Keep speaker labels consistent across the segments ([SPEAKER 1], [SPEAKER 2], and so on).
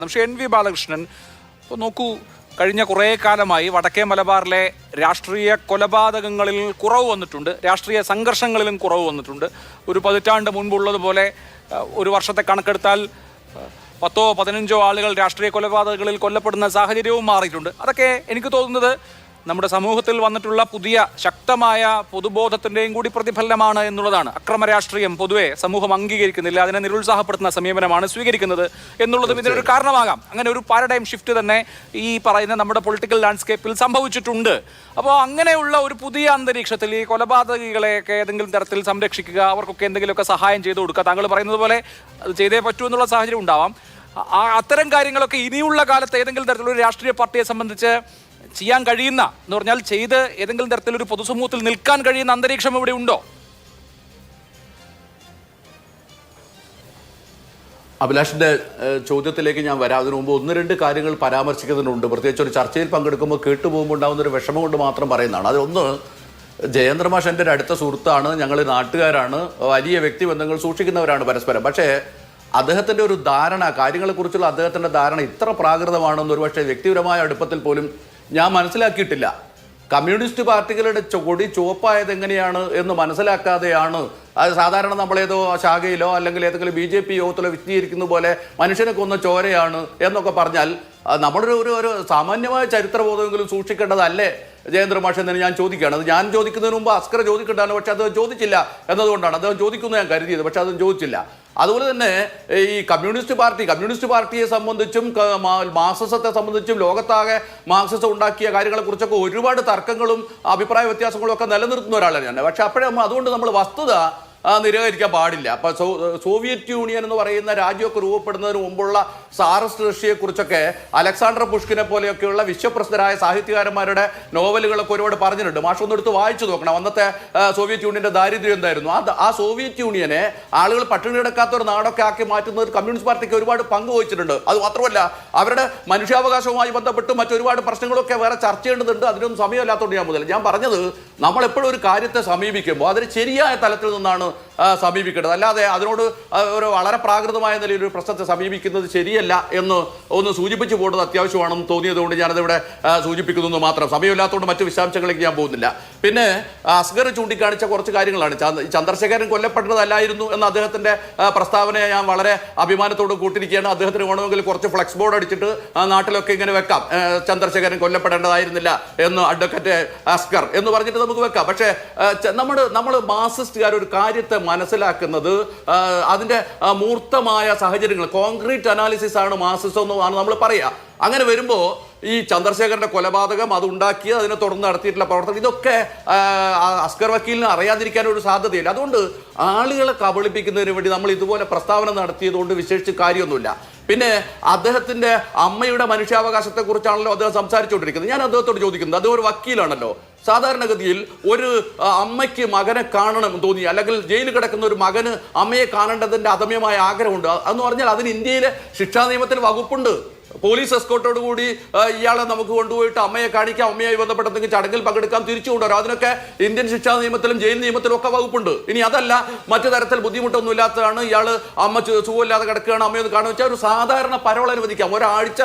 [SPEAKER 1] പക്ഷേ NV ബാലകൃഷ്ണൻ ഇപ്പോൾ നോക്കൂ, കഴിഞ്ഞ കുറേ കാലമായി വടക്കേ മലബാറിലെ രാഷ്ട്രീയ കൊലപാതകങ്ങളിൽ കുറവ് വന്നിട്ടുണ്ട്, രാഷ്ട്രീയ സംഘർഷങ്ങളിലും കുറവ് വന്നിട്ടുണ്ട്. ഒരു പതിറ്റാണ്ട് മുൻപുള്ളതുപോലെ ഒരു വർഷത്തെ കണക്കെടുത്താൽ 10-15 ആളുകൾ രാഷ്ട്രീയ കൊലപാതകങ്ങളിൽ കൊല്ലപ്പെടുന്ന സാഹചര്യവും മാറിയിട്ടുണ്ട്. അതൊക്കെ എനിക്ക് തോന്നുന്നത് നമ്മുടെ സമൂഹത്തിൽ വന്നിട്ടുള്ള പുതിയ ശക്തമായ പൊതുബോധത്തിൻ്റെയും കൂടി പ്രതിഫലനമാണ് എന്നുള്ളതാണ്. അക്രമ രാഷ്ട്രീയം പൊതുവെ സമൂഹം അംഗീകരിക്കുന്നില്ല, അതിനെ നിരുത്സാഹപ്പെടുത്തുന്ന സമീപനമാണ് സ്വീകരിക്കുന്നത് എന്നുള്ളതും ഇതിനൊരു കാരണമാകാം. അങ്ങനെ ഒരു പാരഡൈം ഷിഫ്റ്റ് തന്നെ ഈ പറയുന്ന നമ്മുടെ പൊളിറ്റിക്കൽ ലാൻഡ്സ്കേപ്പിൽ സംഭവിച്ചിട്ടുണ്ട്. അപ്പോൾ അങ്ങനെയുള്ള ഒരു പുതിയ അന്തരീക്ഷത്തിൽ ഈ കൊലപാതകികളെയൊക്കെ ഏതെങ്കിലും തരത്തിൽ സംരക്ഷിക്കുക, അവർക്കൊക്കെ എന്തെങ്കിലുമൊക്കെ സഹായം ചെയ്തു കൊടുക്കുക, താങ്കൾ പറയുന്നത് പോലെ അത് ചെയ്തേ പറ്റൂ എന്നുള്ള സാഹചര്യം ഉണ്ടാവാം. അത്തരം കാര്യങ്ങളൊക്കെ ഇനിയുള്ള കാലത്ത് ഏതെങ്കിലും തരത്തിലുള്ള ഒരു രാഷ്ട്രീയ പാർട്ടിയെ സംബന്ധിച്ച് ചെയ്യാൻ കഴിയുന്ന എന്ന് പറഞ്ഞാൽ ചെയ്ത് ഏതെങ്കിലും തരത്തിലൊരു പൊതുസമൂഹത്തിൽ നിൽക്കാൻ കഴിയുന്ന അന്തരീക്ഷം ഇവിടെ ഉണ്ടോ?
[SPEAKER 2] അഭിലാഷിന്റെ ചോദ്യത്തിലേക്ക് ഞാൻ വരാം. അതിനു മുമ്പ് 1-2 കാര്യങ്ങൾ പരാമർശിക്കുന്നുണ്ട്. പ്രത്യേകിച്ച് ഒരു ചർച്ചയിൽ പങ്കെടുക്കുമ്പോൾ കേട്ടുപോകുമ്പോൾ ഉണ്ടാകുന്ന ഒരു വിഷമം കൊണ്ട് മാത്രം പറയുന്നതാണ്. അതൊന്ന്, ജയേന്ദ്ര മാഷ് എൻ്റെ ഒരു അടുത്ത സുഹൃത്താണ്, ഞങ്ങൾ നാട്ടുകാരാണ്, വലിയ വ്യക്തിബന്ധങ്ങൾ സൂക്ഷിക്കുന്നവരാണ് പരസ്പരം. പക്ഷേ അദ്ദേഹത്തിൻ്റെ ഒരു ധാരണ, കാര്യങ്ങളെക്കുറിച്ചുള്ള അദ്ദേഹത്തിൻ്റെ ധാരണ ഇത്ര പ്രാകൃതമാണെന്ന് ഒരുപക്ഷെ വ്യക്തിപരമായ അടുപ്പത്തിൽ പോലും ഞാൻ മനസ്സിലാക്കിയിട്ടില്ല. കമ്മ്യൂണിസ്റ്റ് പാർട്ടികളുടെ കൊടി ചുവപ്പായത് എങ്ങനെയാണ് എന്ന് മനസ്സിലാക്കാതെയാണ് അത് സാധാരണ നമ്മളേതോ ശാഖയിലോ അല്ലെങ്കിൽ ഏതെങ്കിലും BJP യോഗത്തിലോ വിശദീകരിക്കുന്ന പോലെ മനുഷ്യനെ കൊന്ന ചോരയാണ് എന്നൊക്കെ പറഞ്ഞാൽ നമ്മുടെ ഒരു സാമാന്യമായ ചരിത്രബോധമെങ്കിലും സൂക്ഷിക്കേണ്ടതല്ലേ ജയേന്ദ്ര മാഷ് എന്ന് ഞാൻ ചോദിക്കുകയാണ്. അത് ഞാൻ ചോദിക്കുന്നതിന് മുമ്പ് അസ്കർ ചോദിക്കേണ്ടതാണ്, പക്ഷെ അത് ചോദിച്ചില്ല എന്നതുകൊണ്ടാണ്. അദ്ദേഹം ചോദിക്കുന്നത് ഞാൻ കരുതിയത്, പക്ഷെ അതും ചോദിച്ചില്ല. അതുപോലെ തന്നെ ഈ കമ്മ്യൂണിസ്റ്റ് പാർട്ടിയെ സംബന്ധിച്ചും മാർക്സിസത്തെ സംബന്ധിച്ചും ലോകത്താകെ മാർക്സിസം ഉണ്ടാക്കിയ കാര്യങ്ങളെക്കുറിച്ചൊക്കെ ഒരുപാട് തർക്കങ്ങളും അഭിപ്രായ വ്യത്യാസങ്ങളും ഒക്കെ നിലനിർത്തുന്ന ഒരാളാണ് ഞാൻ. പക്ഷെ അതുകൊണ്ട് നമ്മൾ വസ്തുത നിരാകരിക്കാൻ പാടില്ല. അപ്പം സോവിയറ്റ് യൂണിയൻ എന്ന് പറയുന്ന രാജ്യമൊക്കെ രൂപപ്പെടുന്നതിന് മുമ്പുള്ള സാറസ്റ്റ് റഷ്യയെക്കുറിച്ചൊക്കെ അലക്സാണ്ടർ പുഷ്കിനെ പോലെയൊക്കെയുള്ള വിശ്വപ്രസിദ്ധരായ സാഹിത്യകാരന്മാരുടെ നോവലുകളൊക്കെ ഒരുപാട് പറഞ്ഞിട്ടുണ്ട്. മാഷൊന്നും എടുത്ത് വായിച്ചു നോക്കണം. അന്നത്തെ സോവിയറ്റ് യൂണിയൻ്റെ ദാരിദ്ര്യം എന്തായിരുന്നു. ആ സോവിയറ്റ് യൂണിയനെ ആളുകൾ പട്ടിണി കിടക്കാത്ത ഒരു നാടൊക്കെ ആക്കി മാറ്റുന്നത് കമ്മ്യൂണിസ്റ്റ് പാർട്ടിക്ക് ഒരുപാട് പങ്ക് വഹിച്ചിട്ടുണ്ട്. അത് മാത്രമല്ല അവരുടെ മനുഷ്യാവകാശവുമായി ബന്ധപ്പെട്ട് മറ്റൊരുപാട് പ്രശ്നങ്ങളൊക്കെ വേറെ ചർച്ച ചെയ്യേണ്ടതുണ്ട്. അതിനൊന്നും സമയമില്ലാത്തതുകൊണ്ട് ഞാൻ പറഞ്ഞത് നമ്മളെപ്പോഴും ഒരു കാര്യത്തെ സമീപിക്കുമ്പോൾ അതിന് ശരിയായ തലത്തിൽ നിന്നാണ് സമീപിക്കേണ്ടത്. അല്ലാതെ അതിനോട് ഒരു വളരെ പ്രാകൃതമായ നിലയിൽ ഒരു പ്രശ്നത്തെ സമീപിക്കുന്നത് ശരിയല്ല എന്ന് ഒന്ന് സൂചിപ്പിച്ചു പോകേണ്ടത് അത്യാവശ്യമാണെന്ന് തോന്നിയതുകൊണ്ട് ഞാനതിവിടെ സൂചിപ്പിക്കുന്നു മാത്രം. സമയമില്ലാത്തതുകൊണ്ട് മറ്റു വിശദാംശങ്ങളിലേക്ക് ഞാൻ പോകുന്നില്ല. പിന്നെ അസ്ഗർ ചൂണ്ടിക്കാണിച്ച കുറച്ച് കാര്യങ്ങളാണ്. ചന്ദ്രശേഖരൻ കൊല്ലപ്പെട്ടതല്ലായിരുന്നു എന്ന അദ്ദേഹത്തിൻ്റെ പ്രസ്താവനയെ ഞാൻ വളരെ അഭിമാനത്തോട് കൂട്ടിരിക്കുകയാണ്. അദ്ദേഹത്തിന് വേണമെങ്കിൽ കുറച്ച് ഫ്ലെക്സ് ബോർഡ് അടിച്ചിട്ട് നാട്ടിലൊക്കെ ഇങ്ങനെ വെക്കാം, ചന്ദ്രശേഖരൻ കൊല്ലപ്പെടേണ്ടതായിരുന്നില്ല എന്ന് അഡ്വക്കേറ്റ് അസ്ഗർ എന്ന് പറഞ്ഞിട്ട് നമുക്ക് വെക്കാം. പക്ഷേ നമ്മൾ മാർക്സിസ്റ്റുകാർ ഒരു കാര്യത്തെ മനസ്സിലാക്കുന്നത് അതിൻ്റെ മൂർത്തമായ സാഹചര്യങ്ങൾ, കോൺക്രീറ്റ് അനാലിസിസ് ആണ് മാർക്സിസം എന്നാണ് നമ്മൾ പറയുക. അങ്ങനെ വരുമ്പോൾ ഈ ചന്ദ്രശേഖരന്റെ കൊലപാതകം, അത് ഉണ്ടാക്കിയത്, അതിനെ തുടർന്ന് നടത്തിയിട്ടുള്ള പ്രവർത്തനം, ഇതൊക്കെ അസ്കർ വക്കീലിന് അറിയാതിരിക്കാൻ ഒരു സാധ്യതയില്ല. അതുകൊണ്ട് ആളുകളെ കബളിപ്പിക്കുന്നതിന് വേണ്ടി നമ്മൾ ഇതുപോലെ പ്രസ്താവന നടത്തിയതുകൊണ്ട് വിശേഷിച്ച് കാര്യമൊന്നുമില്ല. പിന്നെ അദ്ദേഹത്തിന്റെ അമ്മയുടെ മനുഷ്യാവകാശത്തെക്കുറിച്ചാണല്ലോ അദ്ദേഹം സംസാരിച്ചുകൊണ്ടിരിക്കുന്നത്. ഞാൻ അദ്ദേഹത്തോട് ചോദിക്കുന്നത്, അദ്ദേഹം ഒരു വക്കീലാണല്ലോ. സാധാരണഗതിയിൽ ഒരു അമ്മയ്ക്ക് മകനെ കാണണം തോന്നി, അല്ലെങ്കിൽ ജയിലിൽ കിടക്കുന്ന ഒരു മകന് അമ്മയെ കാണേണ്ടതിൻ്റെ അദമ്യമായ ആഗ്രഹമുണ്ട് എന്ന് പറഞ്ഞാൽ അതിന് ഇന്ത്യയിലെ ശിക്ഷാ നിയമത്തിൽ വകുപ്പുണ്ട്. പോലീസ് എസ്കോർട്ടോട് കൂടി ഇയാളെ നമുക്ക് കൊണ്ടുപോയിട്ട് അമ്മയെ കാണിക്കാം, അമ്മയുമായി ബന്ധപ്പെട്ട എന്തെങ്കിലും ചടങ്ങിൽ പങ്കെടുക്കാൻ തിരിച്ചു കൊണ്ടുവരാം. അതിനൊക്കെ ഇന്ത്യൻ ശിക്ഷാ നിയമത്തിലും ജയിൽ നിയമത്തിലും ഒക്കെ വകുപ്പുണ്ട്. ഇനി അതല്ല, മറ്റു തരത്തിൽ ബുദ്ധിമുട്ടൊന്നും ഇല്ലാത്തതാണ്, ഇയാൾ അമ്മ സുഖമില്ലാതെ കിടക്കുകയാണ്, അമ്മയൊന്ന് കാണുക വെച്ചാൽ ഒരു സാധാരണ പരോൾ അനുവദിക്കാം. ഒരാഴ്ച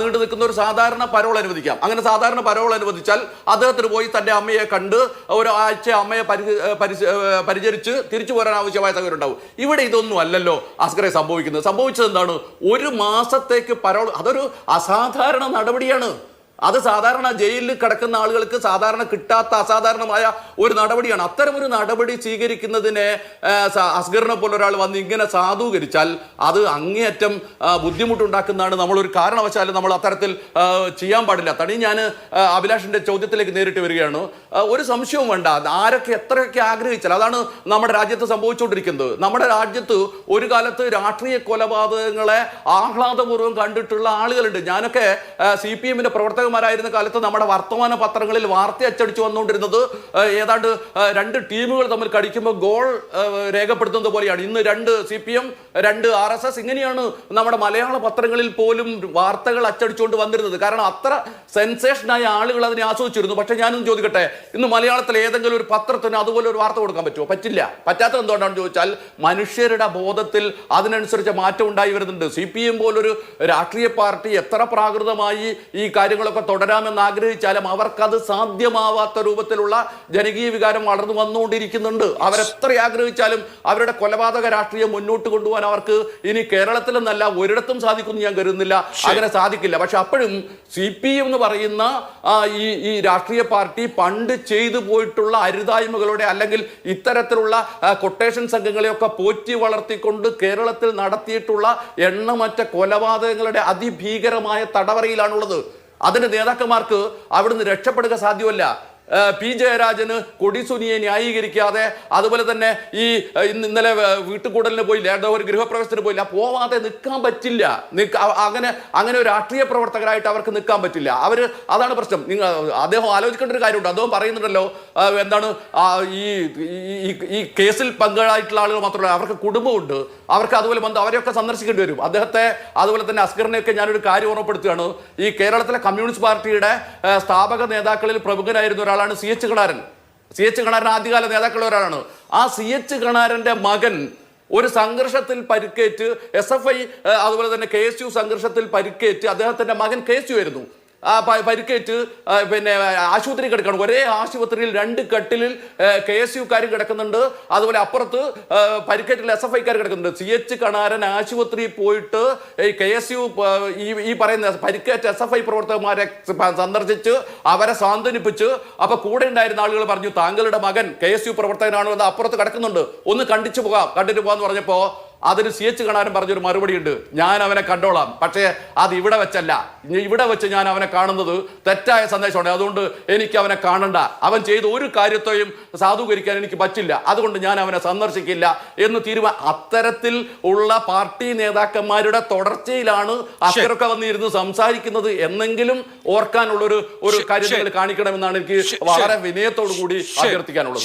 [SPEAKER 2] നീണ്ടു നിൽക്കുന്ന ഒരു സാധാരണ പരോൾ അനുവദിക്കാം. അങ്ങനെ സാധാരണ പരോൾ അനുവദിച്ചാൽ അദ്ദേഹത്തിന് പോയി തൻ്റെ അമ്മയെ കണ്ട് ഒരാഴ്ച അമ്മയെ പരിചരിച്ച് തിരിച്ചു പോരാൻ ആവശ്യമായ സൗകര്യം ഉണ്ടാവും. ഇവിടെ ഇതൊന്നും അല്ലല്ലോ അസ്കറെ സംഭവിക്കുന്നത്. സംഭവിച്ചത് എന്താണ്? 1 മാസത്തേക്ക് പരോൾ. അതൊരു അസാധാരണ നടപടിയാണ്. അത് സാധാരണ ജയിലിൽ കിടക്കുന്ന ആളുകൾക്ക് സാധാരണ കിട്ടാത്ത അസാധാരണമായ ഒരു നടപടിയാണ്. അത്തരമൊരു നടപടി സ്വീകരിക്കുന്നതിനെ അസ്ഗറിനെ പോലെ ഒരാൾ വന്ന് ഇങ്ങനെ സാധൂകരിച്ചാൽ അത് അങ്ങേയറ്റം ബുദ്ധിമുട്ടുണ്ടാക്കുന്നതാണ്. നമ്മളൊരു കാരണവശാലും നമ്മൾ അത്തരത്തിൽ ചെയ്യാൻ പാടില്ല. തനി ഞാൻ അഭിലാഷിൻ്റെ ചോദ്യത്തിലേക്ക് നേരിട്ട് വരികയാണ്. ഒരു സംശയവും വേണ്ട, ആരൊക്കെ എത്രയൊക്കെ ആഗ്രഹിച്ചാൽ അതാണ് നമ്മുടെ രാജ്യത്ത് സംഭവിച്ചുകൊണ്ടിരിക്കുന്നത്. നമ്മുടെ രാജ്യത്ത് ഒരു കാലത്ത് രാഷ്ട്രീയ കൊലപാതകങ്ങളെ ആഹ്ലാദപൂർവ്വം കണ്ടിട്ടുള്ള ആളുകളുണ്ട്. ഞാനൊക്കെ CPM പ്രവർത്തക പ്രവർത്തകന്മാരായിരുന്ന കാലത്ത് നമ്മുടെ വർത്തമാന പത്രങ്ങളിൽ വാർത്ത അച്ചടിച്ചു വന്നുകൊണ്ടിരുന്നത് ഏതാണ്ട് 2 ടീമുകൾ തമ്മിൽ കടിക്കുമ്പോൾ ഗോൾ രേഖപ്പെടുത്തുന്നത് പോലെയാണ്. ഇന്ന് 2 CPM 2 RSS ഇങ്ങനെയാണ് നമ്മുടെ മലയാള പത്രങ്ങളിൽ പോലും വാർത്തകൾ അച്ചടിച്ചുകൊണ്ട് വന്നിരുന്നത്. കാരണം അത്ര സെൻസേഷനായ ആളുകൾ അതിനെ ആസ്വദിച്ചിരുന്നു. പക്ഷെ ഞാനൊന്ന് ചോദിക്കട്ടെ, ഇന്ന് മലയാളത്തിൽ ഏതെങ്കിലും ഒരു പത്രത്തിന് അതുപോലെ ഒരു വാർത്ത കൊടുക്കാൻ പറ്റുമോ? പറ്റില്ല. പറ്റാത്തത് എന്തുകൊണ്ടാണെന്ന് ചോദിച്ചാൽ മനുഷ്യരുടെ ബോധത്തിൽ അതിനനുസരിച്ച് മാറ്റം ഉണ്ടായി വരുന്നുണ്ട്. CPM പോലൊരു രാഷ്ട്രീയ പാർട്ടി എത്ര പ്രാകൃതമായി ഈ കാര്യങ്ങളൊക്കെ തുടരാമെന്ന് ആഗ്രഹിച്ചാലും അവർക്കത് സാധ്യമാവാത്ത രൂപത്തിലുള്ള ജനകീയ വികാരം വളർന്നു വന്നുകൊണ്ടിരിക്കുന്നുണ്ട്. അവരെത്ര ആഗ്രഹിച്ചാലും അവരുടെ കൊലപാതക രാഷ്ട്രീയം മുന്നോട്ട് കൊണ്ടുപോകാൻ അവർക്ക് ഇനി കേരളത്തിൽ എന്നല്ല ഒരിടത്തും സാധിക്കുമെന്ന് ഞാൻ കരുതുന്നില്ല. അങ്ങനെ സാധിക്കില്ല. പക്ഷെ അപ്പോഴും CPM എന്ന് പറയുന്ന ഈ രാഷ്ട്രീയ പാർട്ടി പണ്ട് ചെയ്തു പോയിട്ടുള്ള അരുതായ്മകളുടെ അല്ലെങ്കിൽ ഇത്തരത്തിലുള്ള കൊട്ടേഷൻ സംഘങ്ങളെയൊക്കെ പോറ്റി വളർത്തിക്കൊണ്ട് കേരളത്തിൽ നടത്തിയിട്ടുള്ള എണ്ണമറ്റ കൊലപാതകങ്ങളുടെ അതിഭീകരമായ തടവറയിലാണുള്ളത്. അതിന്റെ നേതാക്കന്മാർക്ക് അവിടുന്ന് രക്ഷപ്പെടുക സാധ്യമല്ല. പി ജയരാജന് കൊടിസുനിയെ ന്യായീകരിക്കാതെ, അതുപോലെ തന്നെ ഇന്നലെ വീട്ടുകൂടലിന് പോയില്ല, ഒരു ഗൃഹപ്രവേശത്തിന് പോയില്ല, പോവാതെ നിൽക്കാൻ പറ്റില്ല. അങ്ങനെ ഒരു രാഷ്ട്രീയ പ്രവർത്തകരായിട്ട് അവർക്ക് നിൽക്കാൻ പറ്റില്ല. അതാണ് പ്രശ്നം. അദ്ദേഹം ആലോചിക്കേണ്ട ഒരു കാര്യമുണ്ട്. അദ്ദേഹം പറയുന്നുണ്ടല്ലോ, എന്താണ് ഈ കേസിൽ പങ്കാളിയായിട്ടുള്ള ആളുകൾ മാത്രമല്ല, അവർക്ക് കുടുംബമുണ്ട്, അവർക്ക് അതുപോലെ അവരെയൊക്കെ സന്ദർശിക്കേണ്ടി വരും. അദ്ദേഹത്തെ അതുപോലെ തന്നെ അസ്കറിനെയൊക്കെ ഞാനൊരു കാര്യം ഓർമ്മപ്പെടുത്തുകയാണ്. ഈ കേരളത്തിലെ കമ്മ്യൂണിസ്റ്റ് പാർട്ടിയുടെ സ്ഥാപക നേതാക്കളിൽ പ്രമുഖനായിരുന്ന ഒരാളാണ് CH കണാരൻ. CH കണാരൻ ആദ്യകാല നേതാക്കളിൽ ഒരാളാണ്. ആ CH കണാരന്റെ മകൻ ഒരു സംഘർഷത്തിൽ പരിക്കേറ്റ്, SFI അതുപോലെ തന്നെ KSU സംഘർഷത്തിൽ പരിക്കേറ്റ്, അദ്ദേഹത്തിന്റെ മകൻ KSU ആയിരുന്നു, പരിക്കേറ്റ് പിന്നെ ആശുപത്രി കിടക്കണം. ഒരേ ആശുപത്രിയിൽ 2 കട്ടിലിൽ KSUക്കാരും കിടക്കുന്നുണ്ട്, അതുപോലെ അപ്പുറത്ത് പരിക്കേറ്റിൽ SFIക്കാർ കിടക്കുന്നുണ്ട്. CH കണാരൻ ആശുപത്രിയിൽ പോയിട്ട് KSU ഈ പറയുന്ന പരിക്കേറ്റ SFI പ്രവർത്തകന്മാരെ സന്ദർശിച്ച് അവരെ സാന്ത്വനിപ്പിച്ച്, അപ്പൊ കൂടെ ഉണ്ടായിരുന്ന ആളുകൾ പറഞ്ഞു, താങ്കളുടെ മകൻ KSU പ്രവർത്തകനാണോ എന്ന് അപ്പുറത്ത് കിടക്കുന്നുണ്ട്, ഒന്ന് കണ്ടിട്ട് പോകാന്ന് പറഞ്ഞപ്പോ അതിന് CH കണാരൻ പറഞ്ഞൊരു മറുപടി ഉണ്ട്, ഞാൻ അവനെ കണ്ടോളാം, പക്ഷേ അത് ഇവിടെ വെച്ചല്ല, ഇവിടെ വെച്ച് ഞാൻ അവനെ കാണുന്നത് തെറ്റായ സന്ദേശമാണ്, അതുകൊണ്ട് എനിക്ക് അവനെ കാണണ്ട, അവൻ ചെയ്ത ഒരു കാര്യത്തെയും സാധൂകരിക്കാൻ എനിക്ക് പറ്റില്ല, അതുകൊണ്ട് ഞാൻ അവനെ സന്ദർശിക്കില്ല എന്ന് അത്തരത്തിൽ ഉള്ള പാർട്ടി നേതാക്കന്മാരുടെ തുടർച്ചയിലാണ് അക്കരൊക്കെ വന്നിരുന്ന് സംസാരിക്കുന്നത് എന്നെങ്കിലും ഓർക്കാനുള്ള ഒരു കാര്യം കാണിക്കണമെന്നാണ് എനിക്ക് വളരെ വിനയത്തോടു കൂടി അഭ്യർത്ഥിക്കാനുള്ളത്.